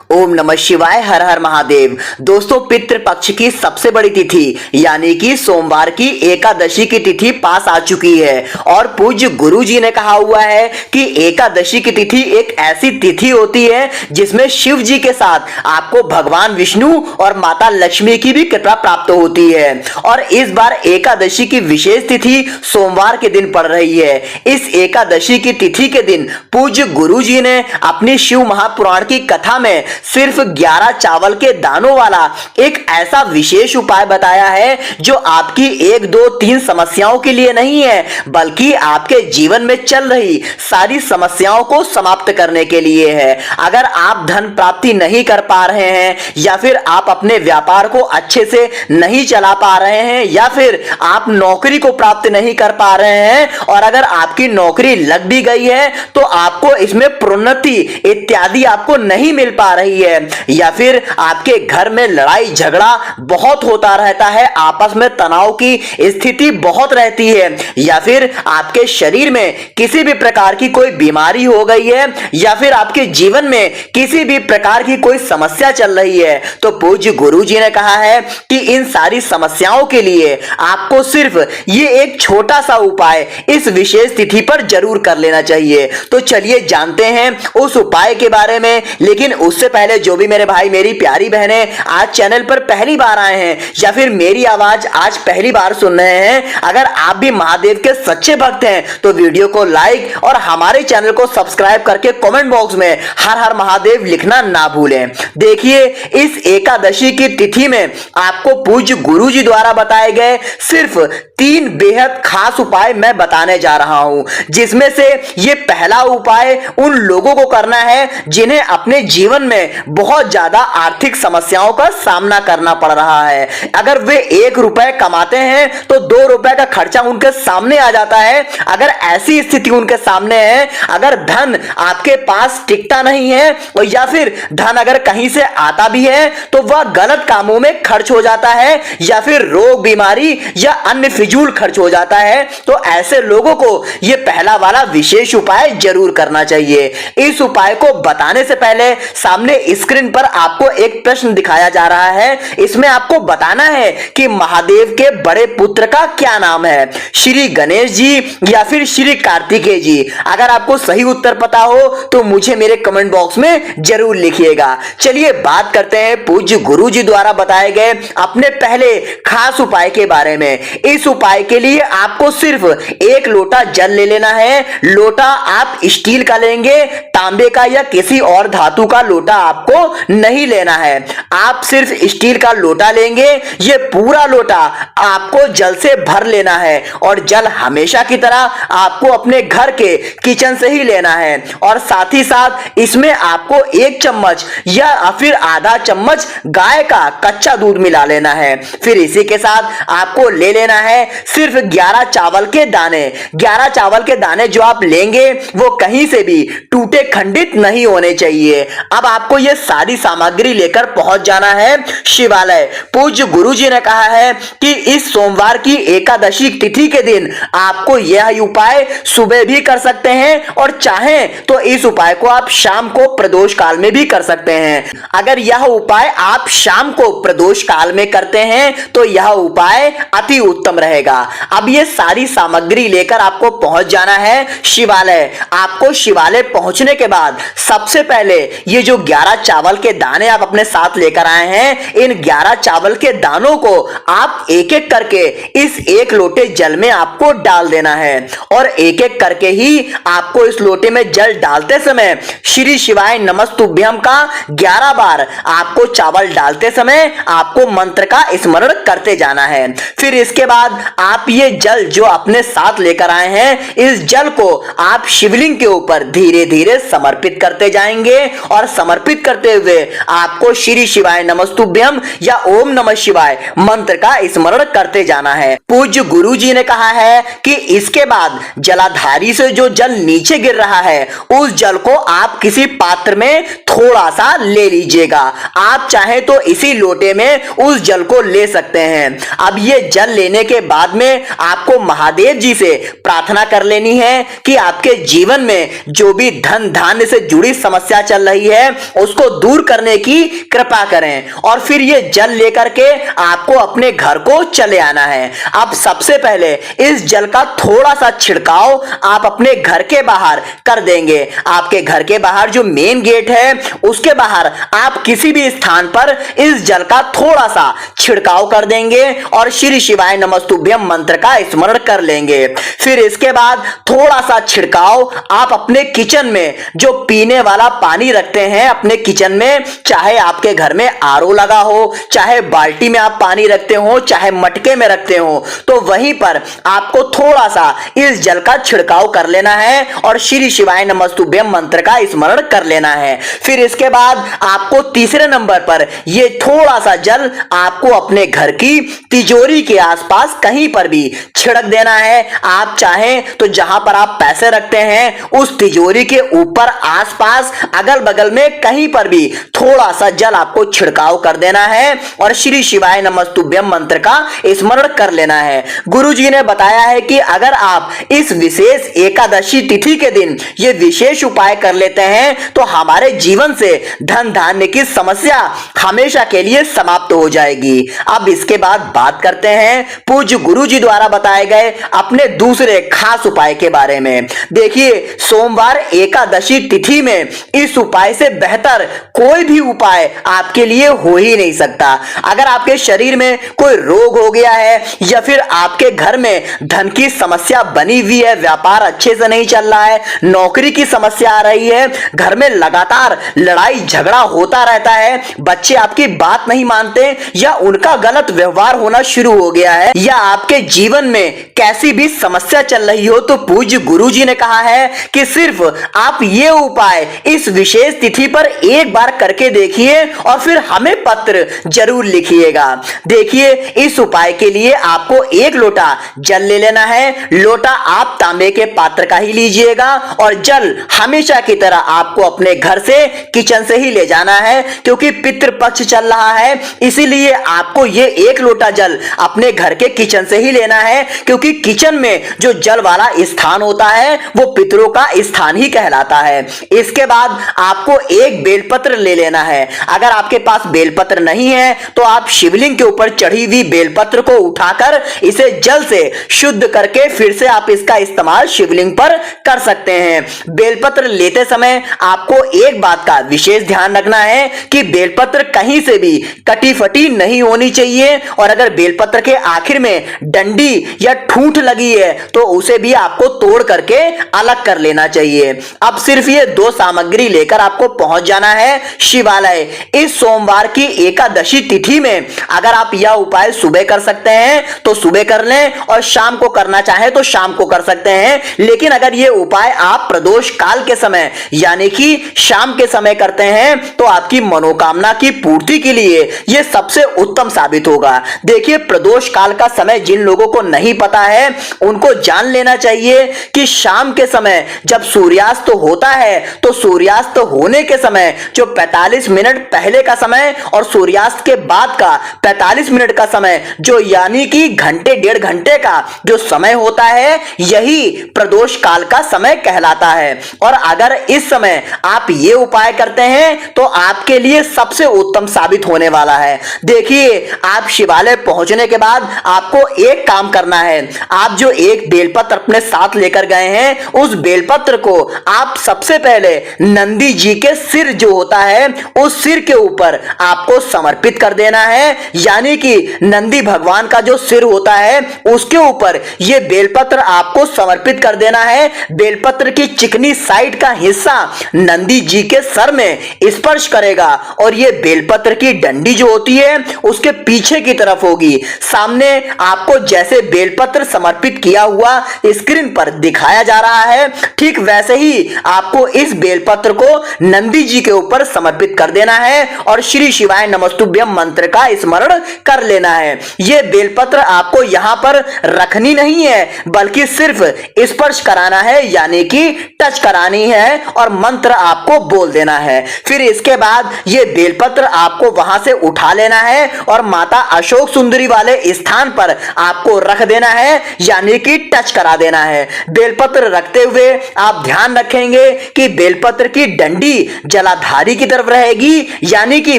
ओम नमः शिवाय। हर हर महादेव। दोस्तों, पितृपक्ष की सबसे बड़ी तिथि यानी कि सोमवार की एकादशी की तिथि पास आ चुकी है और पूज्य गुरु जी ने कहा हुआ है कि एकादशी की तिथि एक ऐसी तिथि होती है जिसमें शिव जी के साथ आपको भगवान विष्णु और माता लक्ष्मी की भी कृपा प्राप्त होती है। और इस बार एकादशी की विशेष तिथि सोमवार के दिन पड़ रही है। इस एकादशी की तिथि के दिन पूज्य गुरु जी ने अपनी शिव महापुराण की कथा में सिर्फ 11 चावल के दानों वाला एक ऐसा विशेष उपाय बताया है जो आपकी 1 2 3 समस्याओं के लिए नहीं है, बल्कि आपके जीवन में चल रही सारी समस्याओं को समाप्त करने के लिए है। अगर आप धन प्राप्ति नहीं कर पा रहे हैं या फिर आप अपने व्यापार को अच्छे से नहीं चला पा रहे हैं या फिर आप नौकरी को प्राप्त नहीं कर पा रहे हैं और अगर आपकी नौकरी लग भी गई है तो आपको इसमें प्रोन्नति इत्यादि आपको नहीं मिल पा रही है या फिर आपके घर में लड़ाई झगड़ा बहुत होता रहता है, आपस में तनाव की स्थिति बहुत रहती है या फिर आपके शरीर में किसी भी प्रकार की कोई बीमारी हो गई है या फिर आपके जीवन में किसी भी प्रकार की कोई समस्या चल रही है, तो पूज्य गुरु जी ने कहा है कि इन सारी समस्याओं के लिए आपको सिर्फ ये एक छोटा सा उपाय इस विशेष तिथि पर जरूर कर लेना चाहिए। तो चलिए जानते हैं उस उपाय के बारे में। लेकिन उससे पहले जो भी मेरे भाई मेरी प्यारी बहनें आज चैनल पर पहली बार आए हैं या फिर मेरी आवाज आज पहली बार सुन रहे हैं, अगर आप भी महादेव के सच्चे भक्त हैं तो वीडियो को लाइक और हमारे चैनल को सब्सक्राइब करके कमेंट बॉक्स में हर हर महादेव लिखना ना भूलें। देखिए, इस एकादशी की तिथि में आपको पूज्य गुरु जी द्वारा बताए गए सिर्फ 3 बेहद खास उपाय मैं बताने जा रहा हूं, जिसमें से ये पहला उपाय उन लोगों को करना है जिन्हें अपने जीवन में बहुत ज्यादा आर्थिक समस्याओं का सामना करना पड़ रहा है। अगर वे 1 रुपए कमाते हैं तो 2 रुपए का खर्चा उनके सामने आ जाता है। अगर ऐसी स्थिति उनके सामने है, अगर धन आपके पास टिकता नहीं है और या फिर धन अगर कहीं से आता भी है तो वह गलत कामों में खर्च हो जाता है या फिर रोग बीमारी या अन्य फिजूल खर्च हो जाता है, तो ऐसे लोगों को यह पहला वाला विशेष उपाय जरूर करना चाहिए। इस उपाय को बताने से पहले सामने स्क्रीन पर आपको एक प्रश्न दिखाया जा रहा है। इसमें आपको बताना है कि महादेव के बड़े पुत्र का क्या नाम है, श्री गणेश जी या फिर श्री कार्तिकेय जी। अगर आपको सही उत्तर पता हो तो मुझे मेरे कमेंट बॉक्स में जरूर लिखिएगा। चलिए बात करते हैं पूज्य गुरु जी द्वारा बताए गए अपने पहले खास उपाय के बारे में। इस उपाय के लिए आपको सिर्फ 1 लोटा जल ले लेना है। लोटा आप स्टील का लेंगे, तांबे का या किसी और धातु का लोटा आपको नहीं लेना है। आप सिर्फ स्टील का लोटा लेंगे। यह पूरा लोटा आपको जल से भर लेना है और जल हमेशा की तरह आपको अपने घर के किचन से ही लेना है और साथ ही साथ इसमें आपको 1 चम्मच या फिर आधा चम्मच गाय का कच्चा दूध मिला लेना है। फिर इसी के साथ आपको ले लेना है सिर्फ 11 चावल के दाने। 11 चावल के दाने जो आप लेंगे वो कहीं से भी टूटे खंडित नहीं होने चाहिए। अब आपको यह सारी सामग्री लेकर पहुंच जाना है शिवालय। पूज्य गुरु जी ने कहा है कि इस सोमवार की एकादशी तिथि के दिन आपको यह उपाय सुबह भी कर सकते हैं और चाहें तो इस उपाय को आप शाम को प्रदोष काल में भी कर सकते हैं। अगर यह उपाय आप शाम को प्रदोष काल में करते हैं तो यह उपाय अति उत्तम रहेगा। अब यह सारी सामग्री लेकर आपको पहुंच जाना है शिवालय। आपको शिवालय पहुंचने के बाद सबसे पहले ये जो 11 चावल के दाने आप अपने साथ लेकर आए हैं, इन 11 चावल के दानों को आप एक एक करके इस 1 लोटे जल में आपको डाल देना है और एक एक करके ही आपको इस लोटे में जल डालते समय श्री शिवाय नमस्तुभ्यम का 11 बार आपको चावल डालते समय आपको मंत्र का स्मरण करते जाना है। फिर इसके बाद आप ये जल जो अपने साथ लेकर आए हैं, इस जल को आप शिवलिंग के ऊपर धीरे धीरे समर्पित करते जाएंगे और समर्पित करते हुए आपको श्री शिवाय नमस्तुभ्यम या ओम नमः शिवाय मंत्र का स्मरण करते जाना है। पूज्य गुरु जी ने कहा है कि इसके बाद जलाधारी से जो जल नीचे गिर रहा है उस जल को आप किसी पात्र में थोड़ा सा ले लीजिएगा। आप चाहे तो इसी लोटे में उस जल को ले सकते हैं। अब ये जल लेने के बाद में आपको महादेव जी से प्रार्थना कर लेनी है कि आपके जीवन में जो भी धन धान्य से जुड़ी समस्या चल रही है उसको दूर करने की कृपा करें और फिर ये जल लेकर के आपको अपने घर को चले आना है। अब सबसे पहले इस जल का थोड़ा सा छिड़काव आप अपने घर के बाहर कर देंगे। आपके घर के बाहर जो मेन गेट है उसके बाहर आप किसी भी स्थान पर इस जल का थोड़ा सा छिड़काव कर देंगे और श्री शिवाय नमस्तुभ्यम मंत्र का स्मरण कर लेंगे। फिर इसके बाद थोड़ा सा छिड़काव आप अपने किचन में जो पीने वाला पानी रखते हैं अपने किचन में, चाहे आपके घर में आरओ लगा हो, चाहे बाल्टी में आप पानी रखते हो, चाहे मटके में रखते हो, तो वहीं पर आपको थोड़ा सा इस जल का छिड़काव कर लेना है और श्री शिवाय नमस्तुभ्यम मंत्र का स्मरण कर लेना है। फिर इसके बाद आपको तीसरे नंबर पर ये थोड़ा सा जल आपको अपने घर की तिजोरी के आसपास कहीं पर भी छिड़क देना है। आप चाहें तो जहां पर आप पैसे रखते हैं उस तिजोरी के ऊपर आसपास अगल बगल में कहीं पर भी थोड़ा सा जल आपको छिड़काव कर देना है और श्री शिवाय नमस्तुभ्यम मंत्र का स्मरण कर लेना है। गुरुजी ने बताया है कि अगर आप इस विशेष एकादशी तिथि के दिन ये विशेष उपाय कर लेते हैं तो हमारे जीवन से धन धान्य की समस्या हमेशा के लिए समाप्त हो जाएगी। अब इसके बाद बात करते हैं पूज्य गुरुजी द्वारा बताए गए अपने दूसरे खास उपाय के बारे में। देखिए, सोमवार एकादशी तिथि में इस उपाय से बेहतर कोई भी उपाय आपके लिए हो ही नहीं सकता। अगर आपके शरीर में कोई रोग हो गया है या फिर आपके घर में धन की समस्या बनी हुई है, व्यापार अच्छे से नहीं चल रहा है, नौकरी की समस्या आ रही है, घर में लगातार लड़ाई झगड़ा होता रहता है, बच्चे आपकी बात नहीं मानते या उनका गलत व्यवहार होना शुरू हो गया है, या आपके जीवन में कैसी भी समस्या चल रही हो, तो पूज्य गुरुजी ने कहा है कि सिर्फ आप ये उपाय इस विशेष तिथि पर एक बार करके देखिए और फिर हमें पत्र जरूर लिखिएगा। देखिए, इस उपाय के लिए आपको 1 लोटा जल ले लेना है। लोटा आप तांबे के पात्र का ही लीजिएगा और जल हमेशा की तरह आपको अपने घर से किचन से ही ले जाना है, क्योंकि पितृपक्ष चल रहा है, इसीलिए आपको ये 1 लोटा जल अपने घर के किचन से ही लेना है, क्योंकि किचन में जो जल वाला स्थान होता है वो पितरों का स्थान ही कहलाता है। इसके बाद आपको 1 बेलपत्र ले लेना है। अगर आपके पास बेलपत्र नहीं है तो आप शिवलिंग के ऊपर चढ़ी हुई बेलपत्र को उठाकर इसे जल से शुद्ध करके फिर से आप इसका इस्तेमाल शिवलिंग पर कर सकते हैं। बेलपत्र लेते समय आपको एक बात का विशेष ध्यान रखना है कि बेलपत्र कहीं से भी कटी फटी नहीं होनी चाहिए और अगर बेलपत्र के आखिर में डंडी या ठूंठ लगी है तो उसे भी आपको तोड़ करके अलग कर लेना चाहिए। अब सिर्फ ये 2 सामग्री लेकर आपको पहुंच जाना है शिवालय। इस सोमवार की एकादशी तिथि में अगर आप यह उपाय सुबह कर सकते हैं तो सुबह कर लें और शाम को करना चाहे तो शाम को कर सकते हैं, लेकिन अगर ये उपाय आप प्रदोष काल के समय यानी कि शाम के समय करते हैं तो आपकी मनोकामना की पूर्ति के लिए यह सबसे उत्तम साबित होगा। देखिए, प्रदोष काल का समय जिन लोगों को नहीं पता है उनको जान लेना चाहिए कि शाम के समय जब सूर्यास्त होता है तो सूर्यास्त होने के समय जो 45 मिनट पहले का समय और सूर्यास्त के बाद का 45 मिनट का समय जो यानी कि घंटे 1.5 घंटे का जो समय होता है यही प्रदोष काल का समय कहलाता है। और अगर इस समय आप ये उपाय करते हैं तो आपके लिए सबसे उत्तम साबित होने वाला है। देखिए, आप शिवालय पहुंचने के बाद आपको एक काम करना है। आप जो एक बेलपत्र अपने साथ लेकर गए हैं उस बेलपत्र को आप सबसे पहले नंदी जी के सिर जो होता है उस सिर के ऊपर आपको समर्पित कर देना है, यानी कि नंदी भगवान का जो सिर होता है उसके ऊपर यह बेलपत्र आपको समर्पित कर देना है। बेलपत्र की चिकनी साइड का हिस्सा नंदी जी के सर में स्पर्श करेगा और यह बेलपत्र की डंडी जो होती है उसके पीछे की तरफ होगी। सामने आपको जैसे बेलपत्र समर्पित किया हुआ स्क्रीन पर दिखाया जा रहा है ठीक वैसे ही आपको इस बेलपत्र को नंदी जी के ऊपर समर्पित कर देना है और श्री शिवाय नमस्तुभ्यम मंत्र का स्मरण कर लेना है। यह बेलपत्र आपको यहां पर रखनी नहीं है बल्कि सिर्फ स्पर्श कराना है, यानी कि टच करानी है और मंत्र आपको बोल देना है। फिर इसके बाद यह बेलपत्र आपको वहां से उठा लेना है और माता अशोक सुंदरी वाले स्थान पर आपको रख देना है, यानी कि टच करा देना है। बेलपत्र रखते हुए आप ध्यान रखेंगे कि बेलपत्र की डंडी जलाधारी की तरफ रहेगी, यानी कि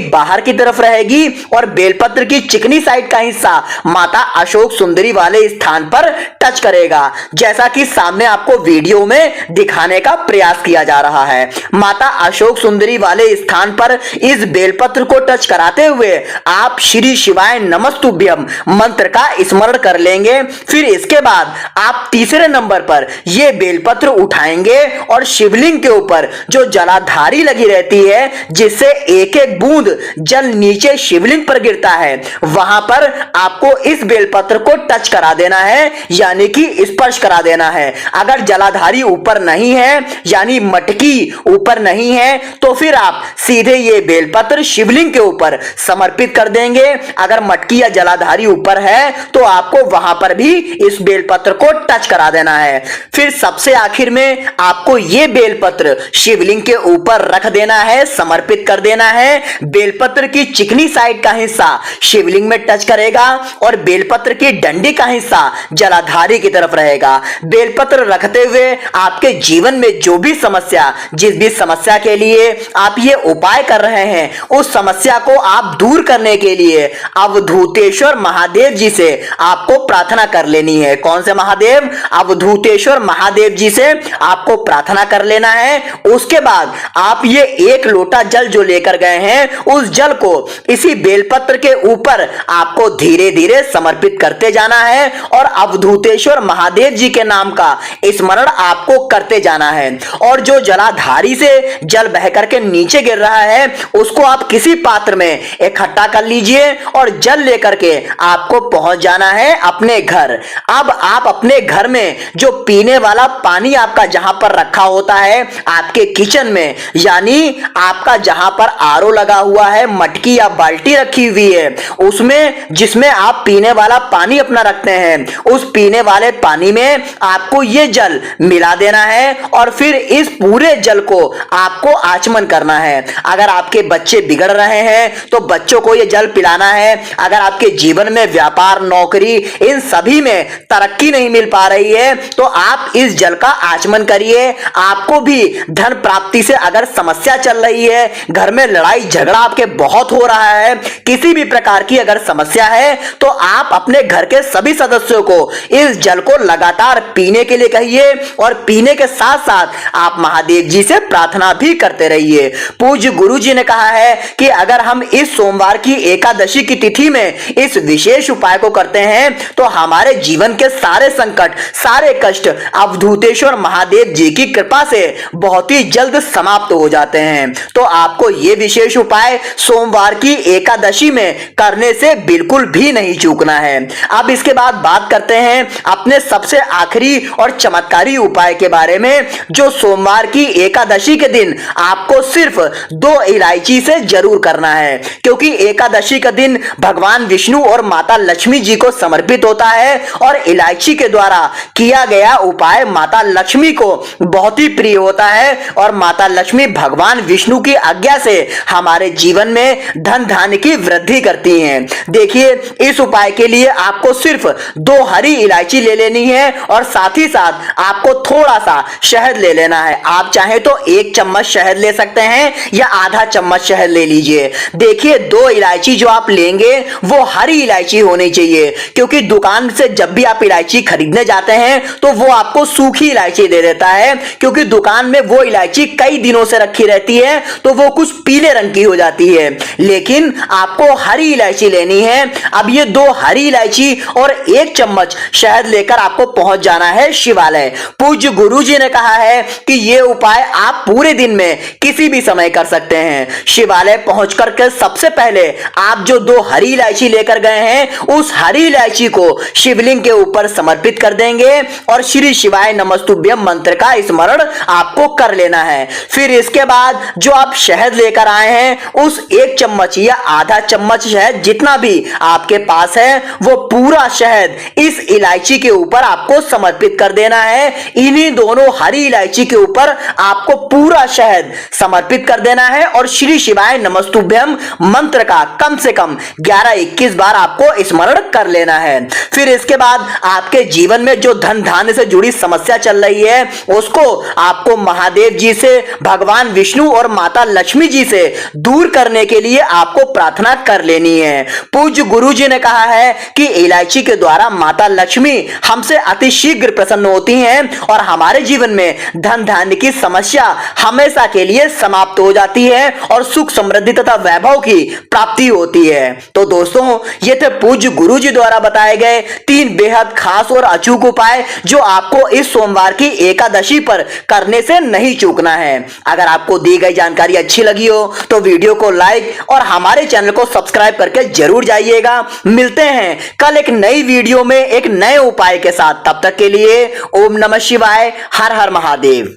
बाहर की तरफ रहेगी, और बेलपत्र की चिकनी साइड का हिस्सा माता अशोक सुंदरी वाले स्थान पर टच करेगा, जैसा कि सामने आपको वीडियो में दिखाने का प्रयास किया जा रहा है। माता अशोक सुंदरी वाले स्थान पर इस बेलपत्र को टच कराते हुए आप श्री शिवाय नमस्तुभ्यम मंत्र का स्मरण कर लेंगे। फिर इसके बाद आप तीसरे नंबर पर यह बेलपत्र उठाएंगे और शिवलिंग के ऊपर जो जलाधारी लगी रहती है, जिससे एक एक बूंद जल नीचे शिवलिंग पर गिरता है, वहां पर आपको इस बेलपत्र को टच करा देना है, यानी कि स्पर्श करा देना है। अगर जलाधारी ऊपर नहीं है, यानी मटकी ऊपर नहीं है, तो फिर आप सीधे ये बेलपत्र शिवलिंग के ऊपर समर्पित कर देंगे। अगर मटकी या जलाधारी ऊपर है तो आपको वहां पर भी इस बेलपत्र को टच करा देना है। फिर सबसे आखिर में आपको यह बेलपत्र शिवलिंग के ऊपर रख देना है, समर्पित कर देना है। बेलपत्र की चिकनी साइड का हिस्सा शिवलिंग में टच करेगा और बेलपत्र की डंडी का हिस्सा जलाधारी की तरफ रहेगा। बेलपत्र रखते हुए आपके जीवन में जो भी समस्या, जिस भी समस्या के लिए आप ये उपाय कर रहे हैं, उस समस्या को आप दूर करने के लिए अवधूतेश्वर महादेव जी से आपको प्रार्थना कर लेनी है। कौन से महादेव? अवधूतेश्वर महादेव जी से आपको प्रार्थना कर लेना है। उसके बाद आप ये एक लोटा जल जो लेकर गए हैं, उस जल को इसी बेलपत्र के ऊपर आपको धीरे धीरे समर्पित करते जाना है और अवधूतेश्वर महादेव जी के नाम का स्मरण आपको करते जाना है। और जो जलाधारी से जल बह करके नीचे गिर रहा है, उसको आप किसी पात्र में इकट्ठा कर लीजिए और जल लेकर के आपको पहुंच जाना है अपने घर। अब आप अपने घर में जो पीने वाला पानी आपका जहां पर रखा होता है, आपके किचन में, यानी आपका जहां पर आरओ लगा हुआ है, मटकी या बाल्टी रखी हुई है, उसमें जिसमें आप पीने वाला पानी अपना रखते हैं, उस पीने वाले पानी में आपको यह जल मिला देना है और फिर इस पूरे जल को आपको आचमन करना है। अगर आपके बच्चे बिगड़ रहे हैं तो बच्चों को यह जल पिलाना है। अगर आपके जीवन में व्यापार, नौकरी, इन सभी में तरक्की नहीं मिल पा रही है, तो आप इस जल का आचमन करिए। आपको भी धन प्राप्ति से अगर समस्या चल रही है, घर में लड़ाई झगड़ा आपके बहुत हो रहा है, किसी भी प्रकार की अगर समस्या है, तो आप अपने घर के सभी सदस्यों को इस जल को लगातार पीने के लिए कहिए और पीने के साथ साथ आप महादेव जी से प्रार्थना भी करते रहिए। पूज्य गुरु जी ने कहा है कि अगर हम इस सोमवार की एकादशी की तिथि में इस विशेष उपाय को करते हैं तो हमारे जीवन के सारे संकट, सारे कष्ट अवधूतेश्वर महादेव जी की कृपा से बहुत ही जल्द समाप्त हो जाते हैं। तो आपको यह विशेष उपाय सोमवार की एकादशी में करने से बिल्कुल भी नहीं चूकना है। अब इसके बाद बात करते हैं अपने सबसे आखिरी और चमत्कारी उपाय के बारे में, जो सोमवार की एकादशी के दिन आपको सिर्फ 2 इलायची से जरूर करना है, क्योंकि एकादशी का दिन भगवान विष्णु और माता लक्ष्मी जी को समर्पित होता है और इलायची के द्वारा किया गया उपाय माता लक्ष्मी को बहुत ही प्रिय होता है और माता लक्ष्मी भगवान विष्णु की आज्ञा से हमारे जीवन में धन धान्य की वृद्धि करती हैं। देखिए, इस उपाय के लिए आपको सिर्फ 2 हरी इलायची ले लेनी है और साथ ही साथ आपको थोड़ा सा शहद ले लेना है। आप चाहे तो 1 चम्मच शहद ले सकते हैं या आधा चम्मच शहद ले लीजिए। देखिए, 2 इलायची जो आप लेंगे वो हरी इलायची होनी चाहिए, क्योंकि दुकान से जब भी आप इलायची खरीदने जाते हैं तो वो आपको सूखी इलायची दे देता है, क्योंकि दुकान में वो इलायची कई दिनों से रखी रहती है तो वो कुछ पीले रंग की हो जाती है। लेकिन आपको हरी इलायची लेनी है। अब ये 2 हरी इलायची और 1 चम्मच शहद लेकर आपको पहुंच जाना है शिवालय। पूज्य गुरु जी ने कहा है कि ये उपाय आप पूरे दिन में किसी भी समय कर सकते हैं। शिवालय पहुंचकर के सबसे पहले आप जो 2 हरी इलायची लेकर गए हैं, उस हरी इलायची को शिवलिंग के ऊपर समर्पित कर देंगे और श्री शिवाय नमस्तुभ्यम मंत्र का स्मरण आपको कर लेना है। फिर इसके बाद जो आप शहद लेकर आए हैं, उस 1 चम्मच या आधा चम्मच शहद, जितना भी आपके पास है, वो पूरा शहद इस इलायची के ऊपर आपको समर्पित कर देना है। इन्हीं दोनों हरी इलायची के ऊपर आपको पूरा शहद समर्पित कर देना है और श्री शिवाय नमस्तुभ्यम मंत्र का कम से कम 11-21 बार आपको स्मरण कर लेना है। फिर इसके बाद आपके जीवन में जो धन धान्य से जुड़ी समस्या चल रही है, उसको आपको महादेव जी से, भगवान विष्णु विष्णु और माता लक्ष्मी जी से दूर करने के लिए आपको प्रार्थना कर लेनी है। पूज्य गुरु जी ने कहा है कि इलायची के द्वारा माता लक्ष्मी हमसे अति शीघ्र प्रसन्न होती हैं और हमारे जीवन में धन धान्य की समस्या हमेशा के लिए समाप्त हो जाती है और सुख समृद्धि तथा वैभव की प्राप्ति होती है। तो दोस्तों, ये थे पूज्य गुरु जी द्वारा बताए गए 3 बेहद खास और अचूक उपाय जो आपको इस सोमवार की एकादशी पर करने से नहीं चूकना है। अगर आपको दी गई जानकारी अच्छी लगी हो तो वीडियो को लाइक और हमारे चैनल को सब्सक्राइब करके जरूर जाइएगा। मिलते हैं कल एक नई वीडियो में एक नए उपाय के साथ। तब तक के लिए ओम नमः शिवाय, हर हर महादेव।